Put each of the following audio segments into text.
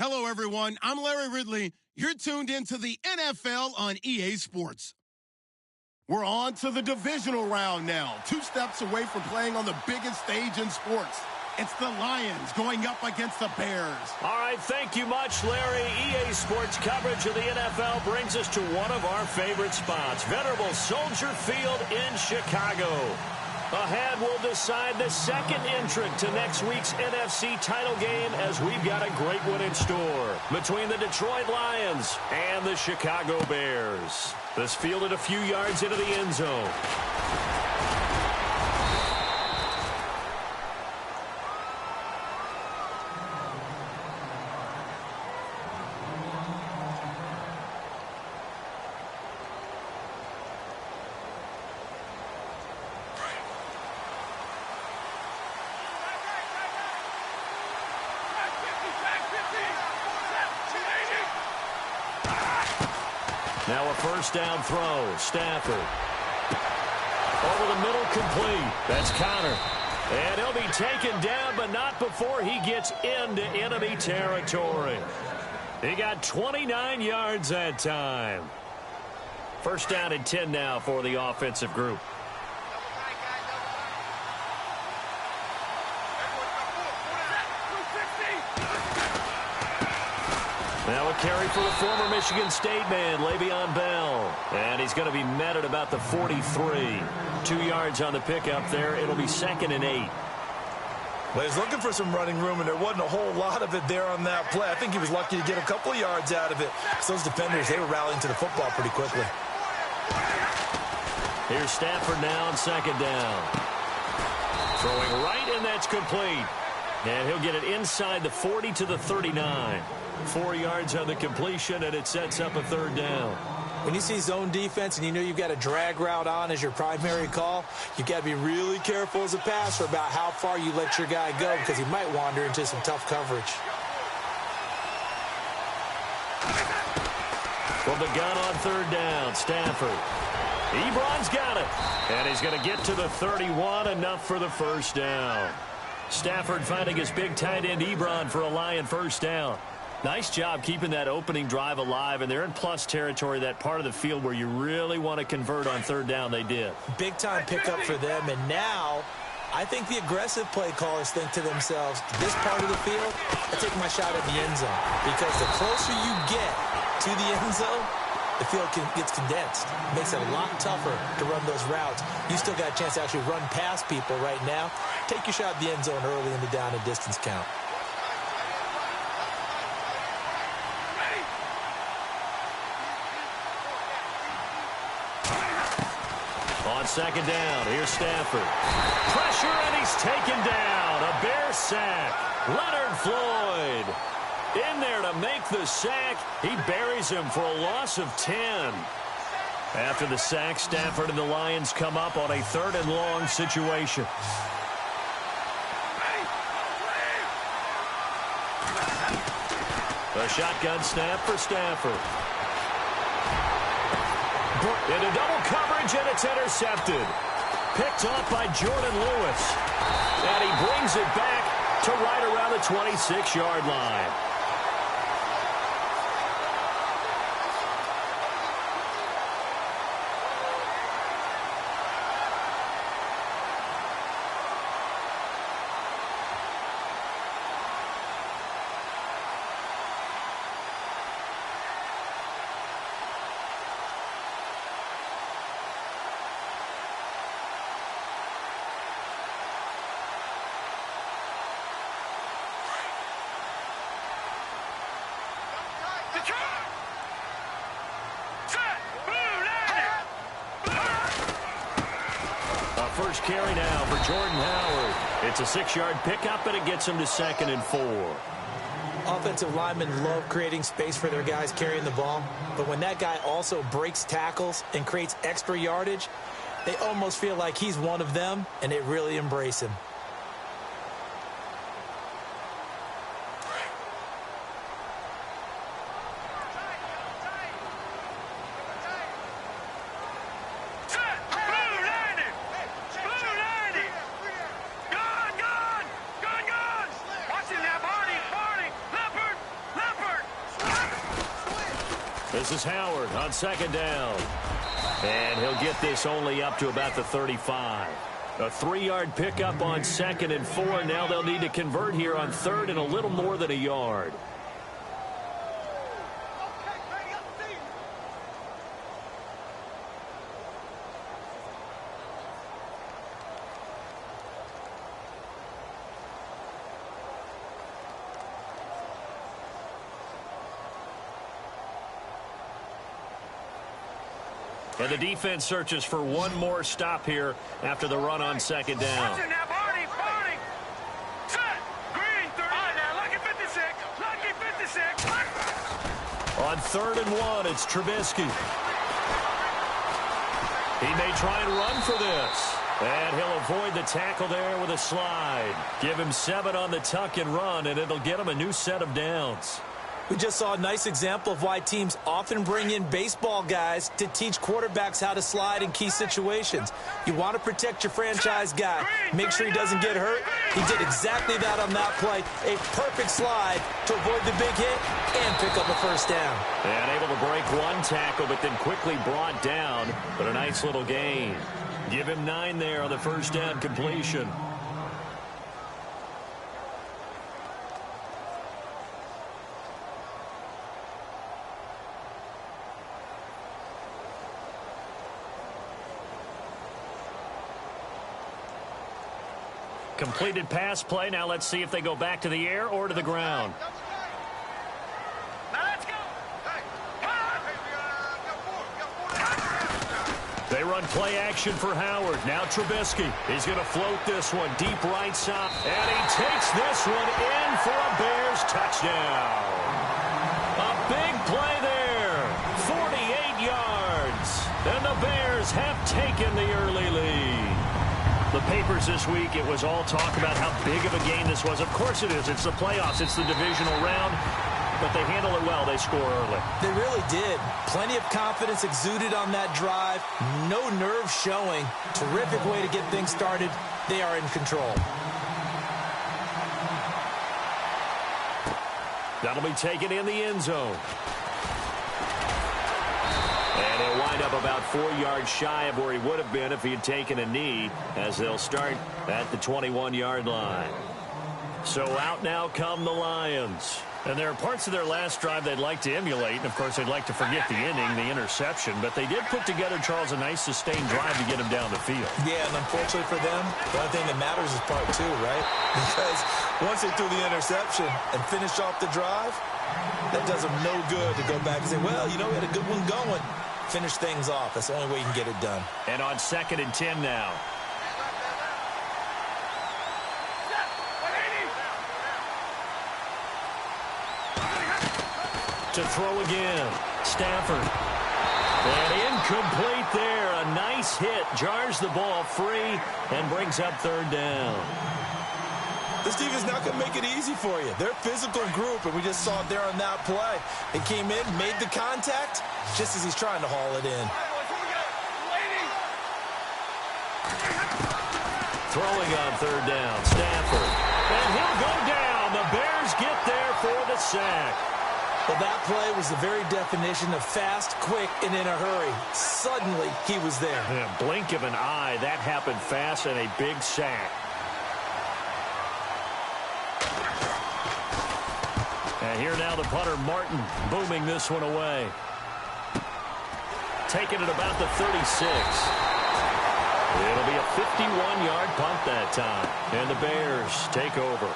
Hello, everyone. I'm Larry Ridley. You're tuned into the NFL on EA Sports. We're on to the divisional round now. 2 steps away from playing on the biggest stage in sports. It's the Lions going up against the Bears. All right, thank you much, Larry. EA Sports coverage of the NFL brings us to one of our favorite spots, venerable Soldier Field in Chicago. Ahead, we'll decide the second entrant to next week's NFC title game as we've got a great one in store between the Detroit Lions and the Chicago Bears. This fielded a few yards into the end zone. Now a first down throw. Stafford. Over the middle, complete. That's Connor. And he'll be taken down, but not before he gets into enemy territory. He got 29 yards that time. First down and 10 now for the offensive group. Now a carry for the former Michigan State man, Le'Veon Bell. And he's going to be met at about the 43. 2 yards on the pickup there. It'll be 2nd and 8. Well, he's looking for some running room, and there wasn't a whole lot of it there on that play. I think he was lucky to get a couple of yards out of it. So those defenders, they were rallying to the football pretty quickly. Here's Stafford now on 2nd down. Throwing right, and that's complete. And he'll get it inside the 40 to the 39. 4 yards on the completion, and it sets up a 3rd down. When you see zone defense and you know you've got a drag route on as your primary call, you've got to be really careful as a passer about how far you let your guy go because he might wander into some tough coverage. From the gun on 3rd down, Stafford. Ebron's got it. And he's going to get to the 31, enough for the first down. Stafford finding his big tight end Ebron for a Lion first down. Nice job keeping that opening drive alive, and they're in plus territory, that part of the field where you really want to convert on 3rd down. They did. Big-time pickup for them, and now I think the aggressive play callers think to themselves, this part of the field, I take my shot at the end zone, because the closer you get to the end zone, the field gets condensed. It makes it a lot tougher to run those routes. You still got a chance to actually run past people right now. Take your shot at the end zone early in the down and distance count. On 2nd down, here's Stafford. Pressure, and he's taken down. A Bear sack. Leonard Floyd in there to make the sack. He buries him for a loss of 10. After the sack, Stafford and the Lions come up on a 3rd and long situation. A shotgun snap for Stafford. Into double coverage, and it's intercepted. Picked off by Jordan Lewis. And he brings it back to right around the 26-yard line. First carry now for Jordan Howard. It's a 6-yard pickup, and it gets him to 2nd and 4. Offensive linemen love creating space for their guys carrying the ball, but when that guy also breaks tackles and creates extra yardage, they almost feel like he's one of them, and they really embrace him. This is Howard on second down. And he'll get this only up to about the 35. A 3-yard pickup on 2nd and 4. Now they'll need to convert here on 3rd and a little more than a yard. And the defense searches for one more stop here after the run on 2nd down. On 3rd and 1, it's Trubisky. He may try and run for this. And he'll avoid the tackle there with a slide. Give him 7 on the tuck and run, and it'll get him a new set of downs. We just saw a nice example of why teams often bring in baseball guys to teach quarterbacks how to slide in key situations. You want to protect your franchise guy. Make sure he doesn't get hurt. He did exactly that on that play. A perfect slide to avoid the big hit and pick up a first down. And able to break one tackle, but then quickly brought down. But a nice little gain. Give him 9 there on the first down completion. Completed pass play. Now let's see if they go back to the air or to the ground. They run play action for Howard. Now Trubisky. He's going to float this one deep right side. And he takes this one in for a Bears touchdown. A big play there. 48 yards. And the Bears have taken the early lead. The papers this week, it was all talk about how big of a game this was. Of course it is. It's the playoffs. It's the divisional round. But they handle it well. They score early. They really did. Plenty of confidence exuded on that drive. No nerve showing. Terrific way to get things started. They are in control. That'll be taken in the end zone. And he'll wind up about 4 yards shy of where he would have been if he had taken a knee, as they'll start at the 21-yard line. So out now come the Lions. And there are parts of their last drive they'd like to emulate. And, of course, they'd like to forget the ending, the interception. But they did put together, Charles, a nice sustained drive to get him down the field. Yeah, and unfortunately for them, the only thing that matters is part 2, right? Because once they threw the interception and finished off the drive, that does them no good to go back and say, well, you know, we had a good one going. Finish things off. That's the only way you can get it done. And on 2nd and 10 now. To throw again. Stafford. And incomplete there. A nice hit. Jars the ball free and brings up 3rd down. This defense is not going to make it easy for you. They're a physical group, and we just saw it there on that play. They came in, made the contact, just as he's trying to haul it in. Throwing on 3rd down. Stafford. And he'll go down. The Bears get there for the sack. Well, that play was the very definition of fast, quick, and in a hurry. Suddenly, he was there. In a blink of an eye, that happened fast and a big sack. And here now the punter, Martin, booming this one away. Taking it about the 36. It'll be a 51-yard punt that time. And the Bears take over.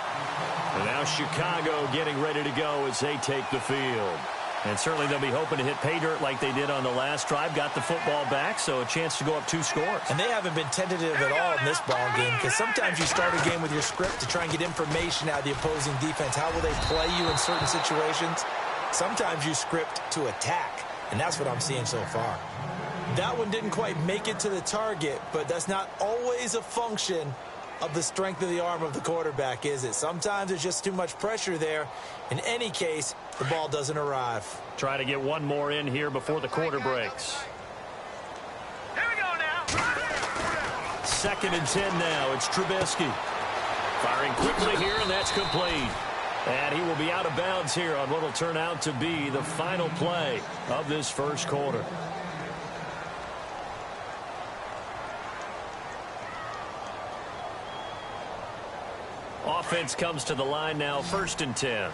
And now Chicago getting ready to go as they take the field. And certainly they'll be hoping to hit pay dirt like they did on the last drive. Got the football back, so a chance to go up 2 scores. And they haven't been tentative at all in this ball game, because sometimes you start a game with your script to try and get information out of the opposing defense. How will they play you in certain situations? Sometimes you script to attack, and that's what I'm seeing so far. That one didn't quite make it to the target, but that's not always a function of the strength of the arm of the quarterback, is it? Sometimes there's just too much pressure there. In any case, the ball doesn't arrive. Try to get one more in here before the quarter breaks. Here we go now. 2nd and 10 now. It's Trubisky. Firing quickly here, and that's complete. And he will be out of bounds here on what will turn out to be the final play of this first quarter. Offense comes to the line now, 1st and 10. Now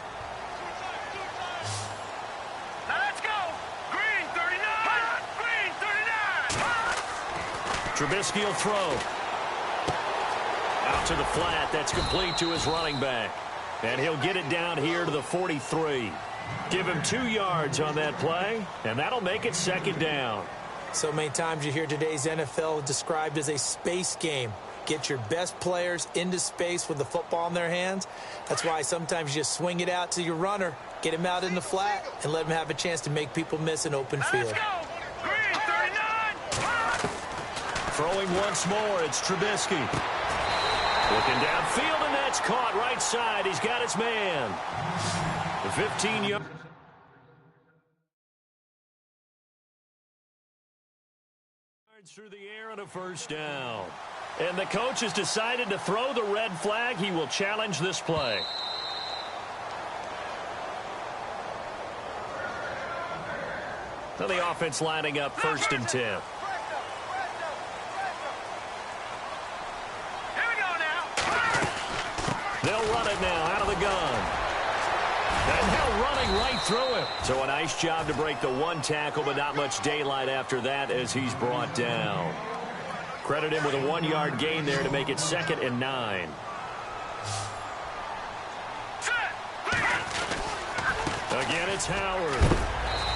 let's go. Green 39. Green 39. Trubisky will throw. Out to the flat. That's complete to his running back. And he'll get it down here to the 43. Give him 2 yards on that play, and that'll make it 2nd down. So many times you hear today's NFL described as a space game. Get your best players into space with the football in their hands. That's why sometimes you just swing it out to your runner, get him out in the flat, and let him have a chance to make people miss an open field. Let's go. Green 39. Throwing once more, it's Trubisky. Looking downfield, and that's caught right side. He's got his man. The 15-yard. Through the air and a 1st down. And the coach has decided to throw the red flag. He will challenge this play. So the offense lining up 1st and 10. Here we go now. They'll run it now out of the gun. And now running right through him. So a nice job to break the 1 tackle, but not much daylight after that as he's brought down. Credit him with a 1-yard gain there to make it 2nd and 9. Again, it's Howard.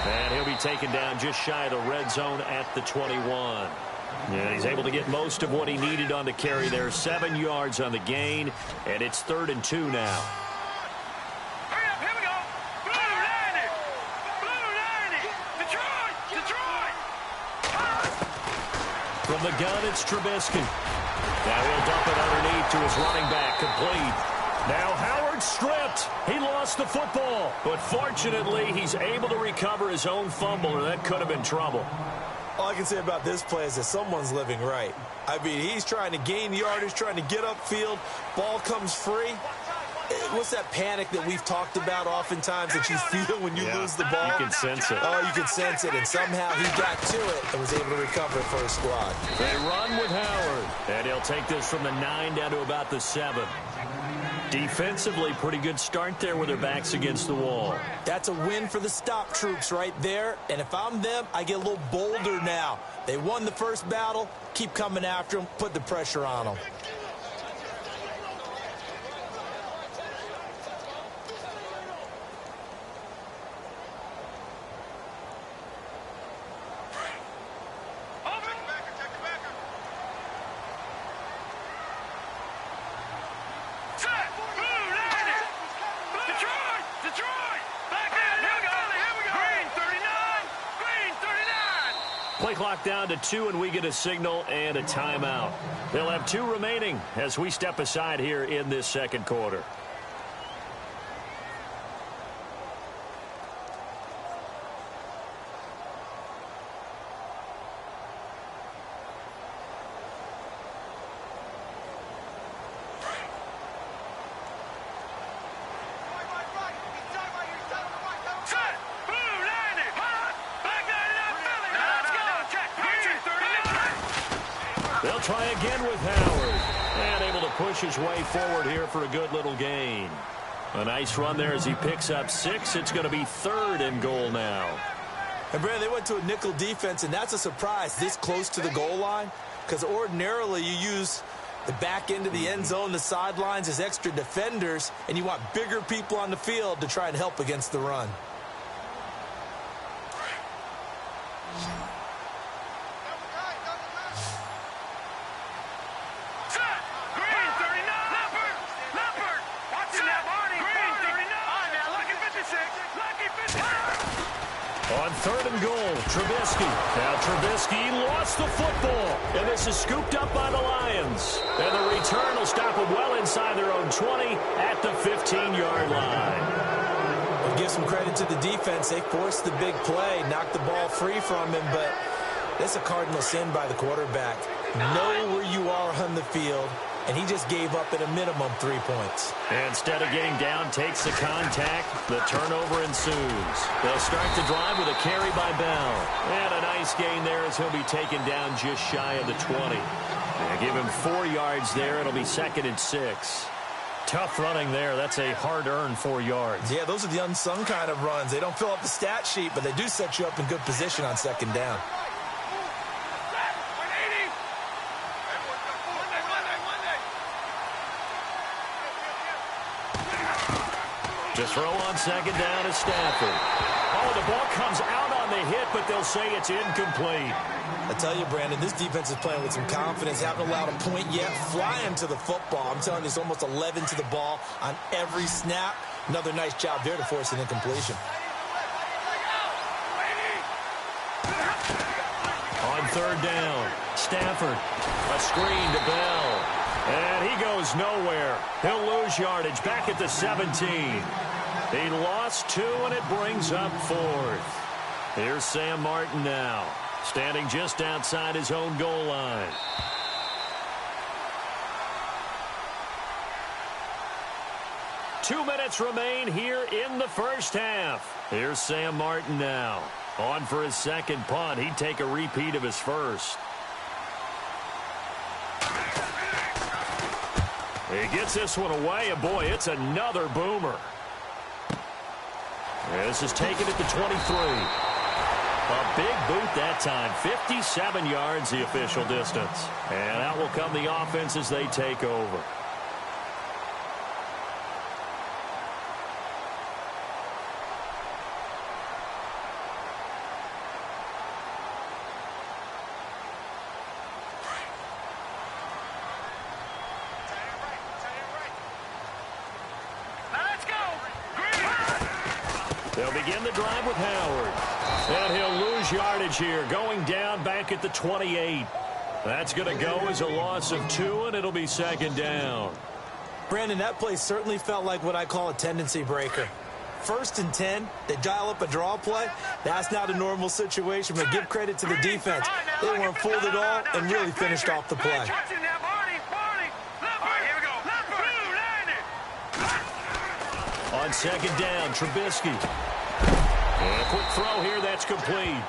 And he'll be taken down just shy of the red zone at the 21. Yeah, he's able to get most of what he needed on the carry there. 7 yards on the gain, and it's 3rd and 2 now. Hurry up, here we go. Blue 90. Blue 90. Detroit. Detroit. From the gun, it's Trubisky. Now he'll dump it underneath to his running back, complete. Now Howard stripped. He lost the football, but fortunately he's able to recover his own fumble, or that could have been trouble. All I can say about this play is that someone's living right. I mean, he's trying to gain yardage, trying to get upfield. Ball comes free. What's that panic that we've talked about oftentimes that you feel when you lose the ball? You can sense it. Oh, you can sense it, and somehow he got to it and was able to recover for his squad. They run with Howard, and he'll take this from the 9 down to about the 7. Defensively, pretty good start there with their backs against the wall. That's a win for the stop troops right there. And if I'm them, I get a little bolder now. They won the first battle. Keep coming after them. Put the pressure on them. Play clock down to 2, and we get a signal and a timeout. They'll have 2 remaining as we step aside here in this 2nd quarter. They'll try again with Howard. And able to push his way forward here for a good little gain. A nice run there as he picks up 6. It's going to be 3rd and goal now. And, Brandon, they went to a nickel defense, and that's a surprise this close to the goal line, because ordinarily you use the back end of the end zone, the sidelines as extra defenders, and you want bigger people on the field to try and help against the run. On 3rd and goal, Trubisky. Now Trubisky lost the football, and this is scooped up by the Lions. And the return will stop them well inside their own 20 at the 15-yard line. We'll give some credit to the defense. They forced the big play, knocked the ball free from him, but that's a cardinal sin by the quarterback. Know where you are on the field, and he just gave up at a minimum 3 points. Instead of getting down, takes the contact. The turnover ensues. They'll start the drive with a carry by Bell. And a nice gain there as he'll be taken down just shy of the 20. And give him 4 yards there. It'll be 2nd and 6. Tough running there. That's a hard-earned 4 yards. Yeah, those are the unsung kind of runs. They don't fill up the stat sheet, but they do set you up in good position on 2nd down. To throw on 2nd down is Stafford. Oh, the ball comes out on the hit, but they'll say it's incomplete. I tell you, Brandon, this defense is playing with some confidence. Haven't allowed a point yet. Flying to the football. I'm telling you, it's almost 11 to the ball on every snap. Another nice job there to force an incompletion. On 3rd down, Stafford. A screen to Bell. And he goes nowhere. He'll lose yardage back at the 17. He lost 2, and it brings up 4th. Here's Sam Martin now, standing just outside his own goal line. Two minutes remain here in the first half. Here's Sam Martin now, on for his 2nd punt. He'd take a repeat of his first. He gets this one away, and boy, it's another boomer. This is taken at the 23. A big boot that time. 57 yards the official distance. And out will come the offense as they take over. They'll begin the drive with Howard. And he'll lose yardage here, going down back at the 28. That's going to go as a loss of 2, and it'll be 2nd down. Brandon, that play certainly felt like what I call a tendency breaker. 1st and 10, they dial up a draw play. That's not a normal situation, but give credit to the defense. They weren't fooled at all and really finished off the play. On 2nd down, Trubisky. And a quick throw here, that's complete.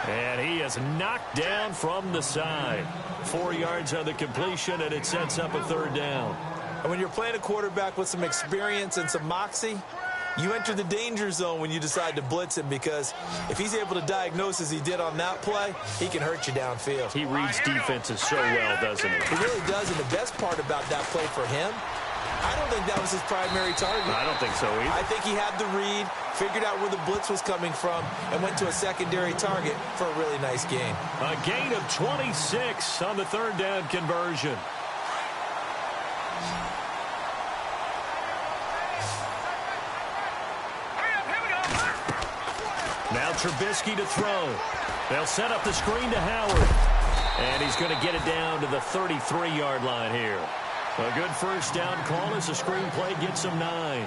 And he is knocked down from the side. 4 yards on the completion, and it sets up a 3rd down. And when you're playing a quarterback with some experience and some moxie, you enter the danger zone when you decide to blitz him, because if he's able to diagnose as he did on that play, he can hurt you downfield. He reads defenses so well, doesn't he? He really does, and the best part about that play for him, I don't think that was his primary target. I don't think so either. I think he had the read, figured out where the blitz was coming from, and went to a secondary target for a really nice gain. A gain of 26 on the 3rd down conversion. Now Trubisky to throw. They'll set up the screen to Howard. And he's going to get it down to the 33-yard line here. A good 1st down call as the screen play gets him 9.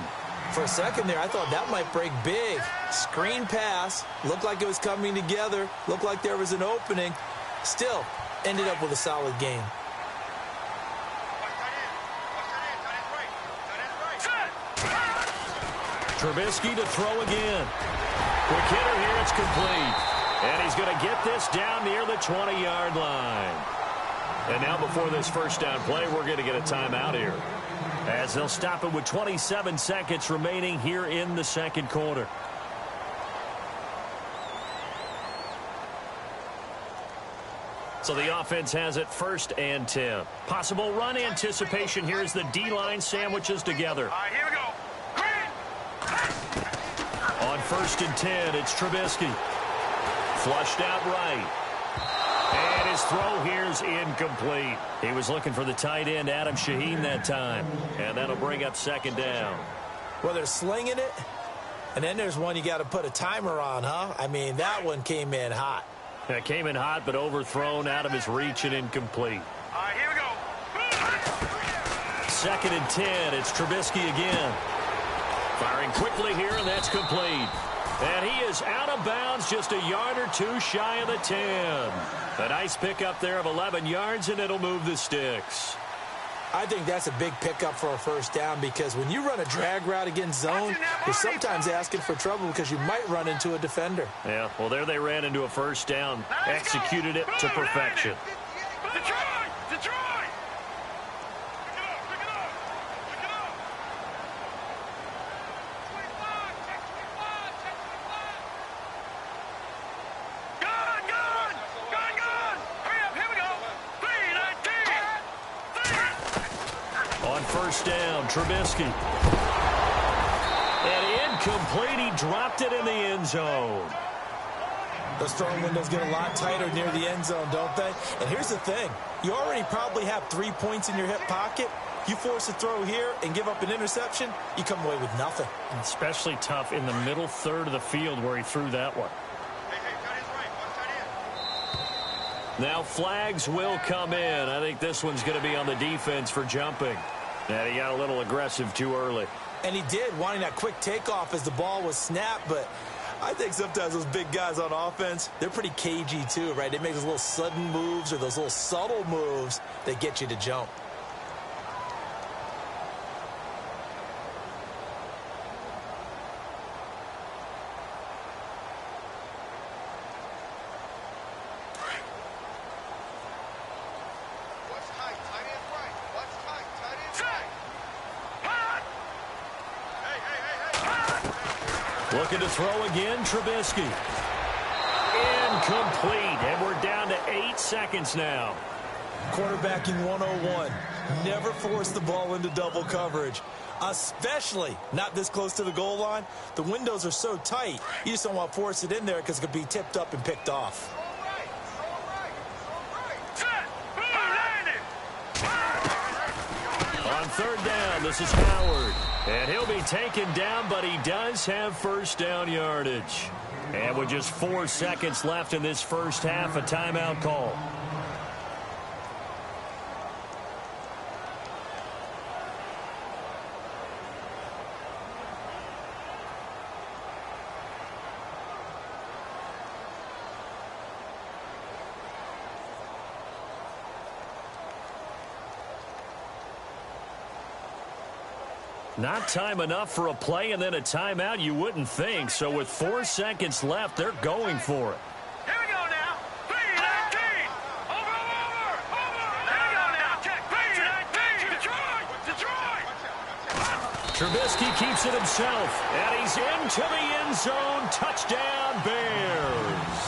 For a second there, I thought that might break big. Screen pass. Looked like it was coming together. Looked like there was an opening. Still, ended up with a solid game. Trubisky to throw again. Quick hitter here, it's complete. And he's going to get this down near the 20-yard line. And now before this 1st down play, we're going to get a timeout here, as they'll stop it with 27 seconds remaining here in the 2nd quarter. So the offense has it 1st and 10. Possible run anticipation here as the D-line sandwiches together. All right, here we go. On 1st and 10, it's Trubisky. Flushed out right. And his throw here's incomplete. He was looking for the tight end, Adam Shaheen, that time. And that'll bring up 2nd down. Well, they're slinging it. And then there's one you got to put a timer on, huh? I mean, that one came in hot. It came in hot, but overthrown, out of his reach, and incomplete. All right, here we go. 2nd and 10, it's Trubisky again. Firing quickly here, and that's complete. And he is out of bounds, just a yard or 2 shy of the 10. A nice pickup there of 11 yards, and it'll move the sticks. I think that's a big pickup for a first down because when you run a drag route against zone, you're sometimes asking for trouble because you might run into a defender. Yeah, well, there they ran into a first down, executed it to perfection. Detroit! Detroit! First down, Trubisky. And incomplete. He dropped it in the end zone. Those throwing windows get a lot tighter near the end zone, don't they? And here's the thing. You already probably have 3 points in your hip pocket. You force a throw here and give up an interception, you come away with nothing. And especially tough in the middle third of the field where he threw that one. Now flags will come in. I think this one's going to be on the defense for jumping. And he got a little aggressive too early. And he did, wanting that quick takeoff as the ball was snapped. But I think sometimes those big guys on offense, they're pretty cagey too, right? They make those little sudden moves or those little subtle moves that get you to jump. Looking to throw again, Trubisky. Incomplete, and we're down to 8 seconds now. Quarterbacking 101. Never force the ball into double coverage, especially not this close to the goal line. The windows are so tight, you just don't want to force it in there because it could be tipped up and picked off. On third down, this is Howard. And he'll be taken down, but he does have first down yardage. And with just 4 seconds left in this first half, a timeout call. Not time enough for a play and then a timeout, you wouldn't think. So with 4 seconds left, they're going for it. Here we go now. 3-19. Over. Here we go now. Check. 3-19. Detroit. Trubisky keeps it himself, and he's into the end zone. Touchdown, Bears.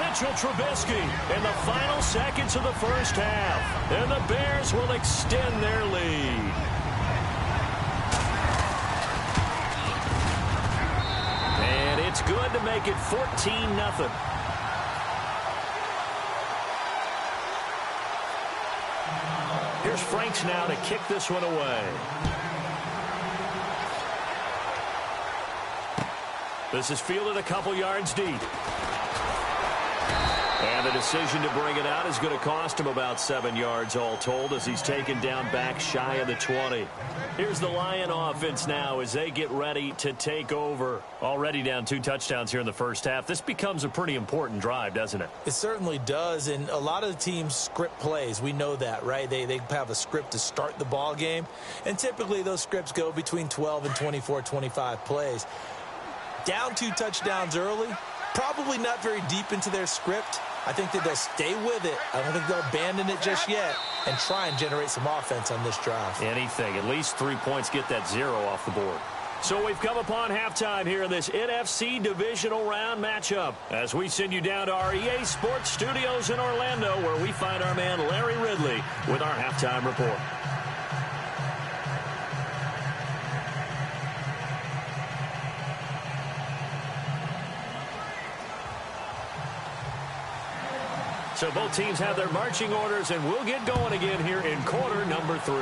Mitchell Trubisky in the final seconds of the first half. And the Bears will extend their lead. It's good to make it 14-0. Here's Franks now to kick this one away. This is fielded a couple yards deep. And the decision to bring it out is going to cost him about 7 yards all told as he's taken down back shy of the 20. Here's the Lion offense now as they get ready to take over. Already down 2 touchdowns here in the first half. This becomes a pretty important drive, doesn't it? It certainly does, and a lot of the teams script plays. We know that, right? They have a script to start the ball game, and typically those scripts go between 12 and 24, 25 plays. Down 2 touchdowns early, probably not very deep into their script. I think that they'll stay with it. I don't think they'll abandon it just yet and try and generate some offense on this drive. Anything. At least 3 points, get that 0 off the board. So we've come upon halftime here in this NFC divisional round matchup as we send you down to our EA Sports studios in Orlando where we find our man Larry Ridley with our halftime report. So both teams have their marching orders, and we'll get going again here in quarter number 3.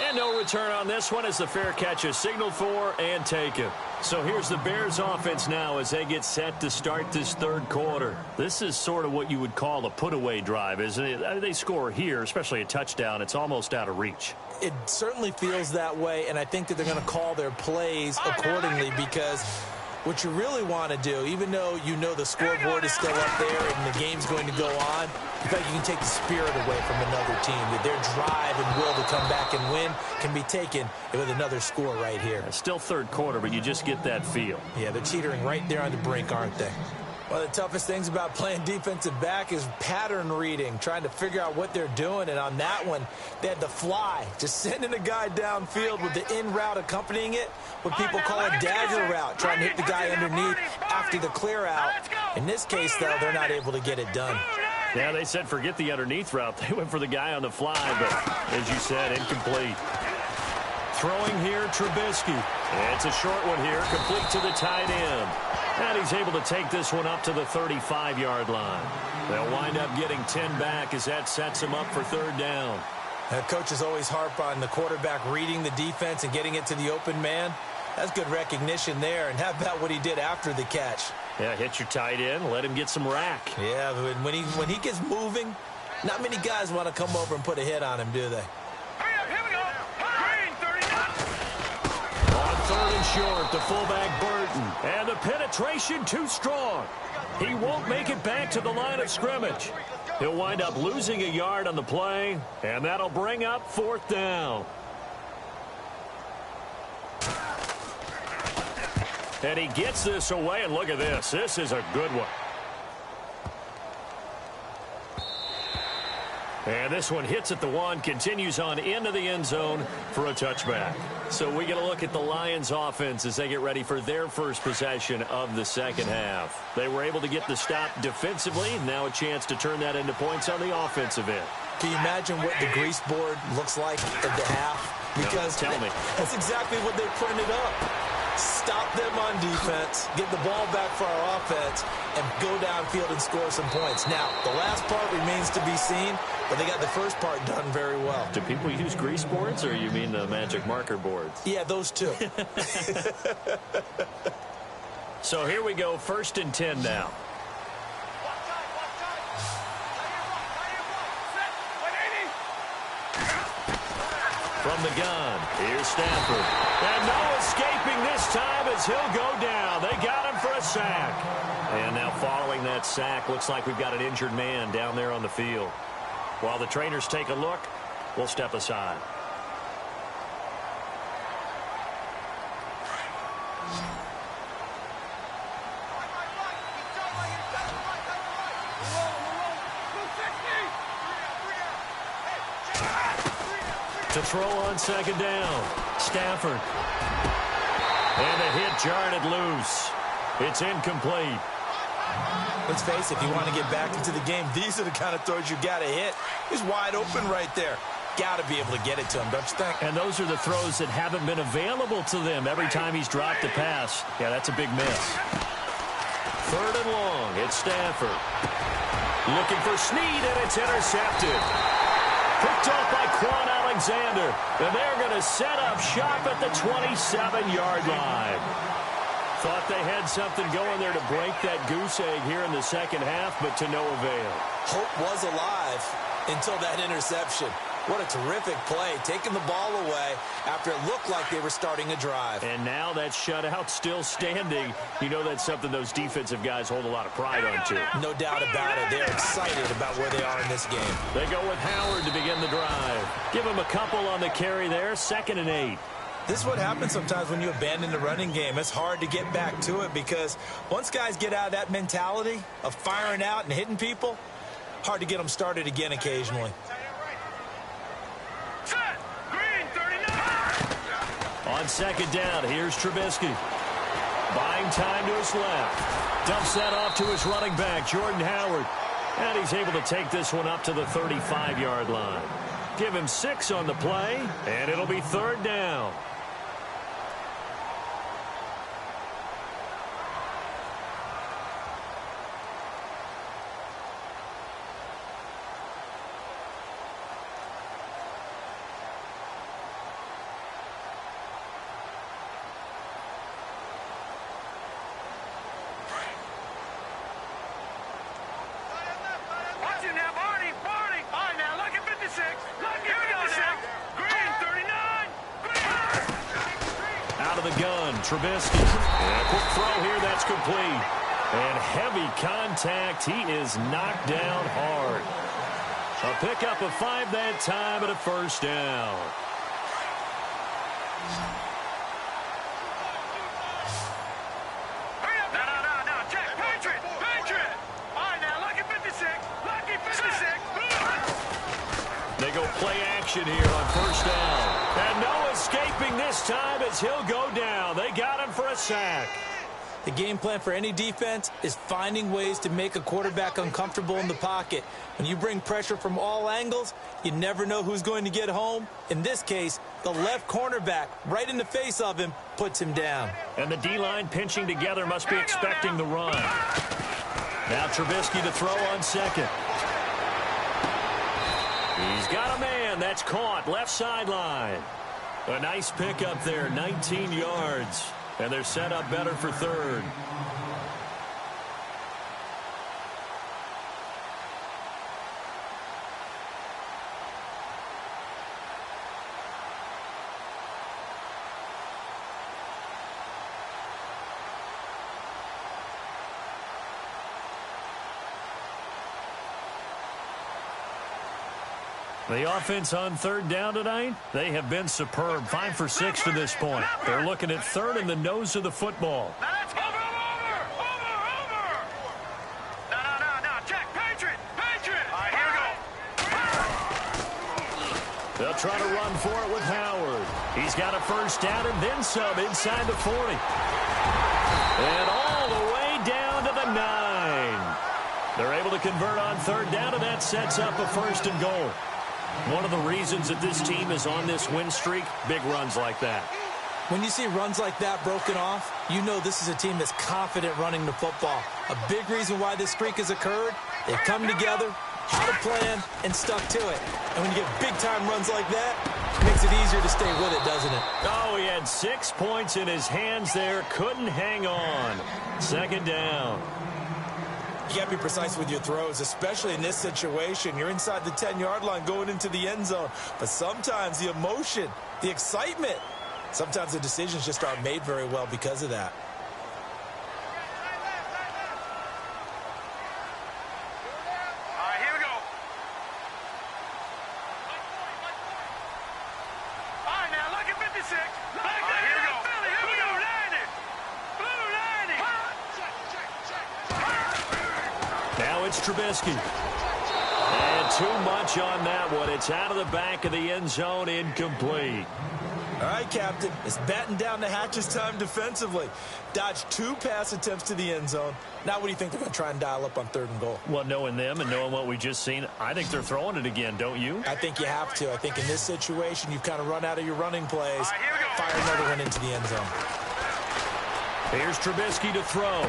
And no return on this one as the fair catch is signaled for and taken. So here's the Bears offense now as they get set to start this third quarter. This is sort of what you would call a put-away drive, isn't it? They score here, especially a touchdown. It's almost out of reach. It certainly feels that way, and I think that they're going to call their plays accordingly because what you really want to do, even though you know the scoreboard is still up there and the game's going to go on, you feel like you can take the spirit away from another team. That their drive and will to come back and win can be taken with another score right here. It's still third quarter, but you just get that feel. Yeah, they're teetering right there on the brink, aren't they? One of the toughest things about playing defensive back is pattern reading, trying to figure out what they're doing. And on that one, they had to fly, just sending a guy downfield with the in route accompanying it, what people call a dagger route, trying to hit the guy underneath after the clear out. In this case, though, they're not able to get it done. Yeah, they said forget the underneath route. They went for the guy on the fly, but as you said, incomplete. Throwing here, Trubisky. And it's a short one here, complete to the tight end. And he's able to take this one up to the 35-yard line. They'll wind up getting 10 back as that sets them up for third down. Coaches always harp on the quarterback reading the defense and getting it to the open man. That's good recognition there. And how about what he did after the catch? Yeah, hit your tight end, let him get some rack. Yeah, when he gets moving, not many guys want to come over and put a hit on him, do they? Here we go. Green, 39. On third and short, the fullback Burton. And the penetration too strong. He won't make it back to the line of scrimmage. He'll wind up losing a yard on the play, and that'll bring up fourth down. And he gets this away, and look at this. This is a good one. And this one hits at the one, continues on into the end zone for a touchback. So we get a look at the Lions offense as they get ready for their first possession of the second half. They were able to get the stop defensively. Now a chance to turn that into points on the offensive end. Can you imagine what the grease board looks like at the half? Because no, tell me. That's exactly what they printed up. Stop them on defense, get the ball back for our offense, and go downfield and score some points. Now, the last part remains to be seen, but they got the first part done very well. Do people use grease boards, or you mean the magic marker boards? Yeah, those two. So here we go, 1st and 10 now. From the gun, here's Stafford. And no escaping this time as he'll go down. They got him for a sack. And now following that sack, looks like we've got an injured man down there on the field. While the trainers take a look, we'll step aside. To throw on second down, Stafford. And the hit jarred it loose. It's incomplete. Let's face it, if you want to get back into the game, these are the kind of throws you got to hit. He's wide open right there. Got to be able to get it to him, don't you think? And those are the throws that haven't been available to them every time he's dropped a pass. Yeah, that's a big miss. 3rd and long, it's Stafford. Looking for Snead, and it's intercepted. Picked off by Quan Alexander. And they're going to set up shop at the 27-yard line. Thought they had something going there to break that goose egg here in the second half, but to no avail. Hope was alive until that interception. What a terrific play, taking the ball away after it looked like they were starting a drive. And now that shutout still standing. You know that's something those defensive guys hold a lot of pride on, too. No doubt about it. They're excited about where they are in this game. They go with Howard to begin the drive. Give him a couple on the carry there, 2nd and 8. This is what happens sometimes when you abandon the running game. It's hard to get back to it because once guys get out of that mentality of firing out and hitting people, hard to get them started again occasionally. On second down, here's Trubisky. Buying time to his left. Dumps that off to his running back, Jordan Howard. And he's able to take this one up to the 35-yard line. Give him 6 on the play, and it'll be 3rd down. out of the gun. Trubisky. And a quick throw here. That's complete. And heavy contact. He is knocked down hard. A pickup of 5 that time and a first down. No, check. Patriot. All right, now, lucky 56. Lucky 56. They go play action here on first down. And no escaping this time as he'll go down. They got him for a sack. The game plan for any defense is finding ways to make a quarterback uncomfortable in the pocket. When you bring pressure from all angles, you never know who's going to get home. In this case, the left cornerback, right in the face of him, puts him down. And the D-line pinching together must be expecting the run. Now Trubisky to throw on second. He's got a man. That's caught. Left sideline. A nice pickup there. 19 yards. And they're set up better for third. The offense on third down tonight, they have been superb. 5 for 6 to this point. They're looking at third in the nose of the football. Now let's go. Over. No. Check. Patriot. All right, here we go. They'll try to run for it with Howard. He's got a first down and then some inside the 40. And all the way down to the 9. They're able to convert on third down, and that sets up a first and goal. One of the reasons that this team is on this win streak, big runs like that. When you see runs like that broken off, you know this is a team that's confident running the football. A big reason why this streak has occurred, they've come together, had a plan, and stuck to it. And when you get big-time runs like that, it makes it easier to stay with it, doesn't it? Oh, he had 6 points in his hands there, couldn't hang on. Second down. You got to be precise with your throws, especially in this situation. You're inside the 10-yard line going into the end zone. But sometimes the emotion, the excitement, sometimes the decisions just aren't made very well because of that. All right, here we go. All right, now, lucky 56. All right, here we go. Here we go. Blue lining. Now it's Trubisky. And too much on that one. It's out of the back of the end zone, incomplete. All right, Captain. It's batten down the hatches time defensively. Dodged 2 pass attempts to the end zone. Now what do you think they're going to try and dial up on third and goal? Well, knowing them and knowing what we just seen, I think they're throwing it again, don't you? I think you have to. I think in this situation, you've kind of run out of your running plays. All right, here we go. Fire another one into the end zone. Here's Trubisky to throw.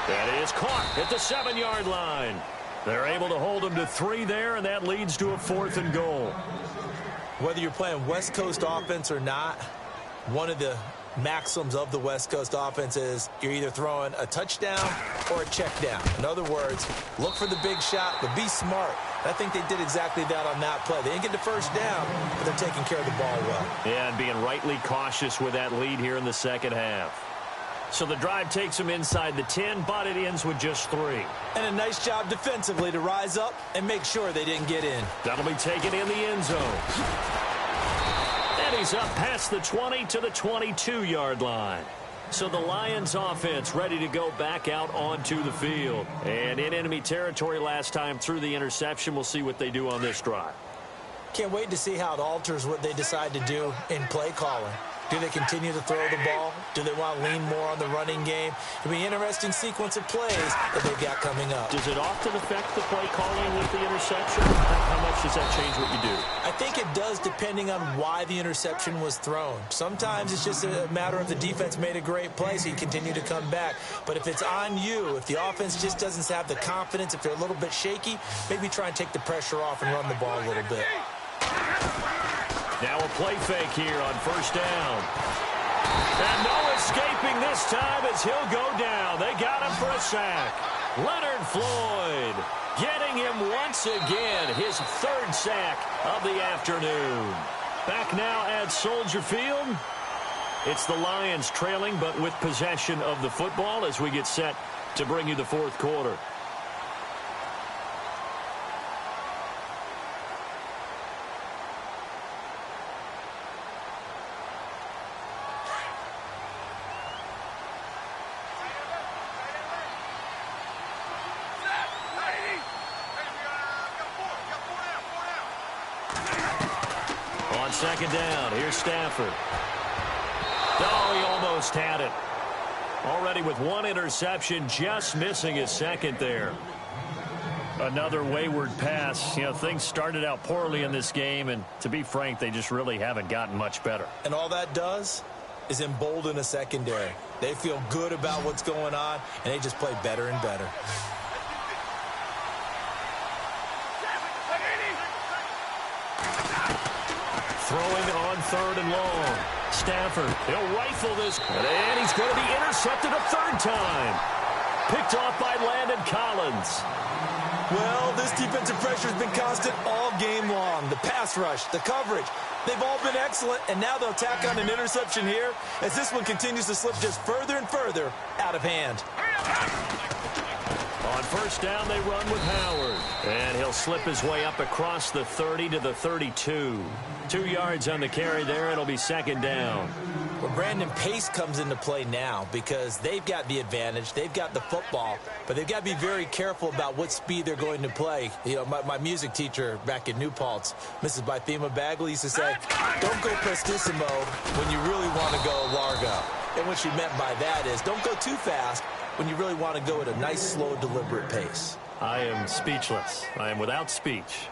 That is caught at the 7-yard line. They're able to hold him to 3 there, and that leads to a 4th and goal. Whether you're playing West Coast offense or not, one of the maxims of the West Coast offense is you're either throwing a touchdown or a check down. In other words, look for the big shot, but be smart. I think they did exactly that on that play. They didn't get the first down, but they're taking care of the ball well. Yeah, and being rightly cautious with that lead here in the second half. So the drive takes them inside the 10, but it ends with just 3. And a nice job defensively to rise up and make sure they didn't get in. That'll be taken in the end zone. And he's up past the 20 to the 22-yard line. So the Lions offense ready to go back out onto the field. And in enemy territory last time through the interception. We'll see what they do on this drive. Can't wait to see how it alters what they decide to do in play calling. Do they continue to throw the ball? Do they want to lean more on the running game? It'll be an interesting sequence of plays that they've got coming up. Does it often affect the play calling with the interception? How much does that change what you do? I think it does depending on why the interception was thrown. Sometimes it's just a matter of the defense made a great play, so you continue to come back. But if it's on you, if the offense just doesn't have the confidence, if they're a little bit shaky, maybe try and take the pressure off and run the ball a little bit. Now a play fake here on first down. And no escaping this time as he'll go down. They got him for a sack. Leonard Floyd getting him once again, his 3rd sack of the afternoon. Back now at Soldier Field. It's the Lions trailing, but with possession of the football as we get set to bring you the fourth quarter. On second down, here's Stafford. Oh, he almost had it. Already with one interception, just missing his second there. Another wayward pass. You know, things started out poorly in this game, and to be frank, they just really haven't gotten much better. And all that does is embolden a secondary. They feel good about what's going on, and they just play better and better. Throwing on third and long. Stafford, he'll rifle this, and he's going to be intercepted a third time. Picked off by Landon Collins. Well, this defensive pressure has been constant all game long. The pass rush, the coverage, they've all been excellent, and now they'll tack on an interception here as this one continues to slip just further and further out of hand. On first down, they run with Howard. And he'll slip his way up across the 30 to the 32. 2 yards on the carry there. It'll be second down. Well, Brandon, pace comes into play now because they've got the advantage. They've got the football, but they've got to be very careful about what speed they're going to play. You know, my music teacher back in New Paltz, Mrs. Bythema Bagley, used to say, don't go prestissimo when you really want to go largo. And what she meant by that is don't go too fast when you really want to go at a nice, slow, deliberate pace. I am speechless. I am without speech.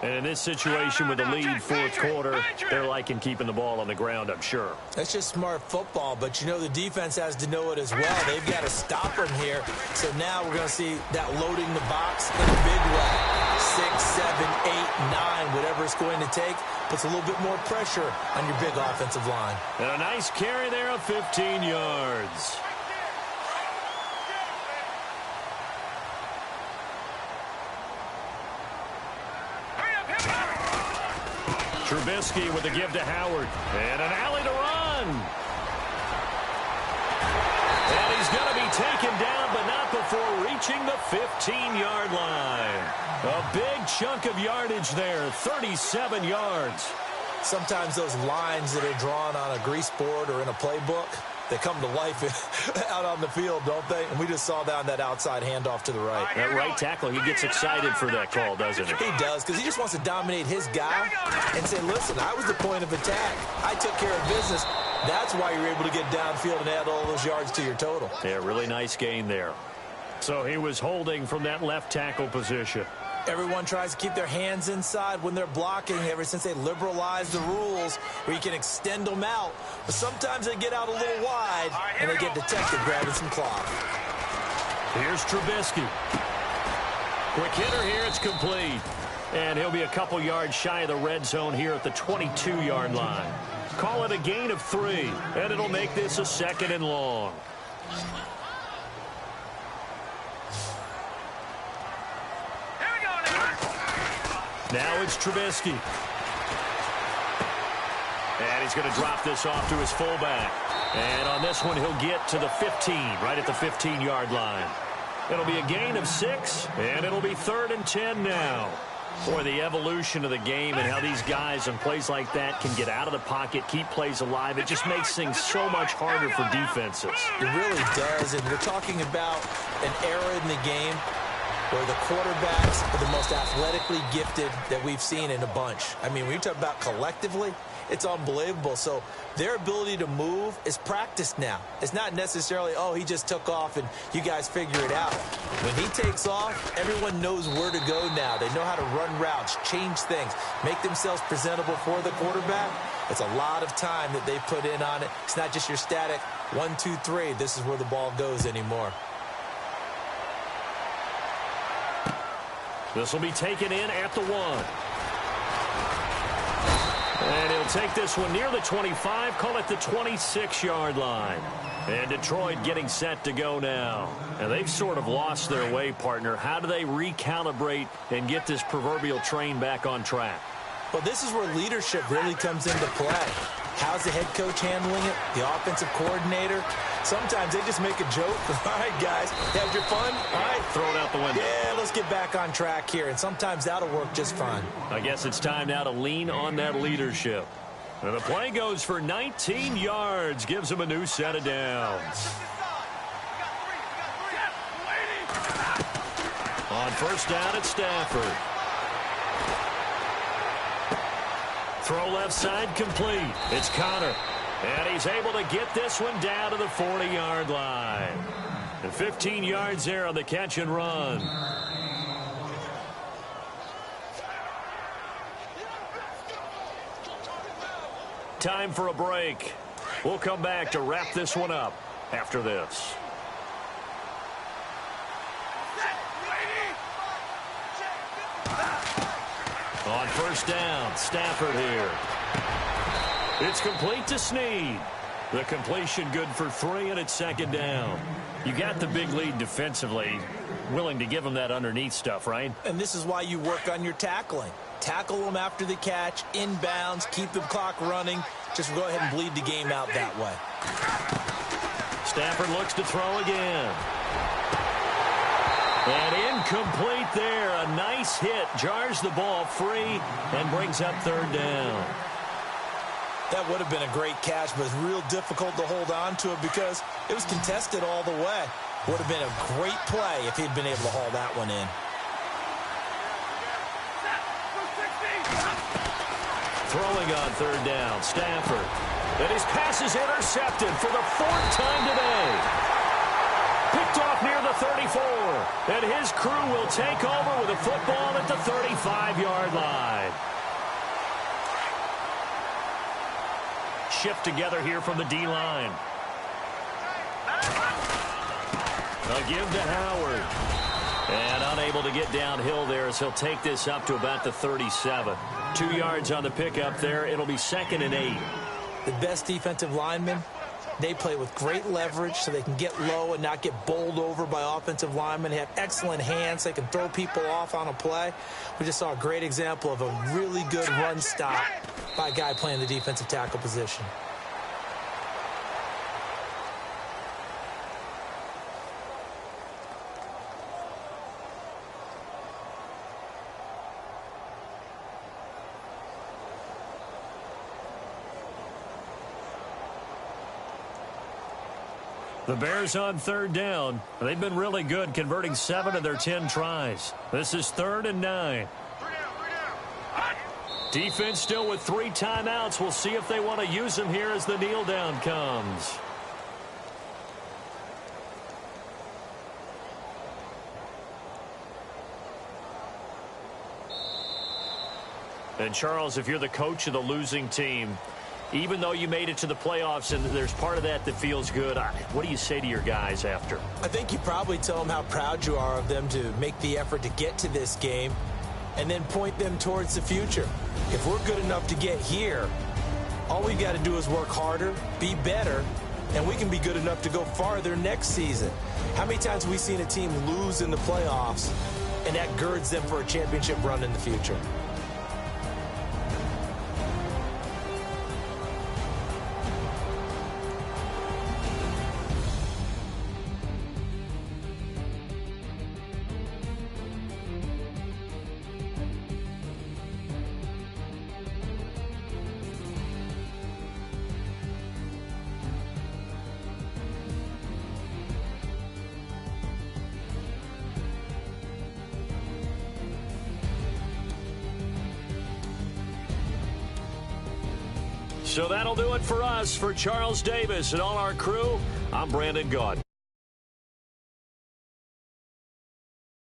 And in this situation with the lead fourth quarter, they're liking keeping the ball on the ground, I'm sure. That's just smart football, but you know the defense has to know it as well. They've got to stop him here. So now we're going to see that loading the box in a big way. 6, 7, 8, 9, whatever it's going to take, puts a little bit more pressure on your big offensive line. And a nice carry there of 15 yards. Trubisky with a give to Howard. And an alley to run. And he's going to be taken down, but not before reaching the 15-yard line. A big chunk of yardage there, 37 yards. Sometimes those lines that are drawn on a grease board or in a playbook, they come to life out on the field, don't they? And we just saw down that outside handoff to the right. That right tackle, he gets excited for that call, doesn't he? He does, because he just wants to dominate his guy and say, listen, I was the point of attack. I took care of business. That's why you're able to get downfield and add all those yards to your total. Yeah, really nice gain there. So he was holding from that left tackle position. Everyone tries to keep their hands inside when they're blocking ever since they liberalized the rules where you can extend them out. But sometimes they get out a little wide and they get detected grabbing some cloth. Here's Trubisky. Quick hitter here. It's complete. And he'll be a couple yards shy of the red zone here at the 22-yard line. Call it a gain of 3, and it'll make this a second and long. Now it's Trubisky. And he's going to drop this off to his fullback. And on this one, he'll get to the 15, right at the 15-yard line. It'll be a gain of 6, and it'll be 3rd and 10 now. Boy, the evolution of the game and how these guys in plays like that can get out of the pocket, keep plays alive, it just makes things so much harder for defenses. It really does, and we're talking about an era in the game where the quarterbacks are the most athletically gifted that we've seen in a bunch. I mean, when you talk about collectively, it's unbelievable. So their ability to move is practiced now. It's not necessarily, oh, he just took off and you guys figure it out. When he takes off, everyone knows where to go now. They know how to run routes, change things, make themselves presentable for the quarterback. It's a lot of time that they put in on it. It's not just your static 1, 2, 3. This is where the ball goes anymore. This will be taken in at the 1. And he'll take this one near the 25, call it the 26-yard line. And Detroit getting set to go now. And they've sort of lost their way, partner. How do they recalibrate and get this proverbial train back on track? Well, this is where leadership really comes into play. How's the head coach handling it? The offensive coordinator? Sometimes they just make a joke. All right, guys, had your fun? All right. Throw it out the window. Yeah, let's get back on track here, and sometimes that'll work just fine. I guess it's time now to lean on that leadership. And the play goes for 19 yards, gives him a new set of downs. On first down at Stafford. Throw left side complete. It's Connor. And he's able to get this one down to the 40-yard line. And 15 yards there on the catch and run. Time for a break. We'll come back to wrap this one up after this. On first down, Stafford here. It's complete to Snead. The completion good for 3, and it's second down. You got the big lead defensively. Willing to give them that underneath stuff, right? And this is why you work on your tackling. Tackle them after the catch, inbounds, keep the clock running. Just go ahead and bleed the game out that way. Stafford looks to throw again. And incomplete there. A nice hit. Jars the ball free and brings up third down. That would have been a great catch, but it's real difficult to hold on to it because it was contested all the way. Would have been a great play if he'd been able to haul that one in. Throwing on third down, Stafford. And his pass is intercepted for the 4th time today. Picked off near the 34. And his crew will take over with a football at the 35-yard line. Shift together here from the D-line. A give to Howard. And unable to get downhill there as he'll take this up to about the 37. 2 yards on the pickup there. It'll be 2nd and 8. The best defensive linemen, they play with great leverage so they can get low and not get bowled over by offensive linemen. They have excellent hands. They can throw people off on a play. We just saw a great example of a really good run stop by a guy playing the defensive tackle position. The Bears on third down. They've been really good, converting 7 of their 10 tries. This is 3rd and 9. Defense still with 3 timeouts. We'll see if they want to use them here as the kneel down comes. And Charles, if you're the coach of the losing team, even though you made it to the playoffs and there's part of that that feels good, what do you say to your guys after? I think you probably tell them how proud you are of them to make the effort to get to this game and then point them towards the future. If we're good enough to get here, all we've got to do is work harder, be better, and we can be good enough to go farther next season. How many times have we seen a team lose in the playoffs, and that girds them for a championship run in the future? So that'll do it for us. For Charles Davis and all our crew, I'm Brandon Gaudin.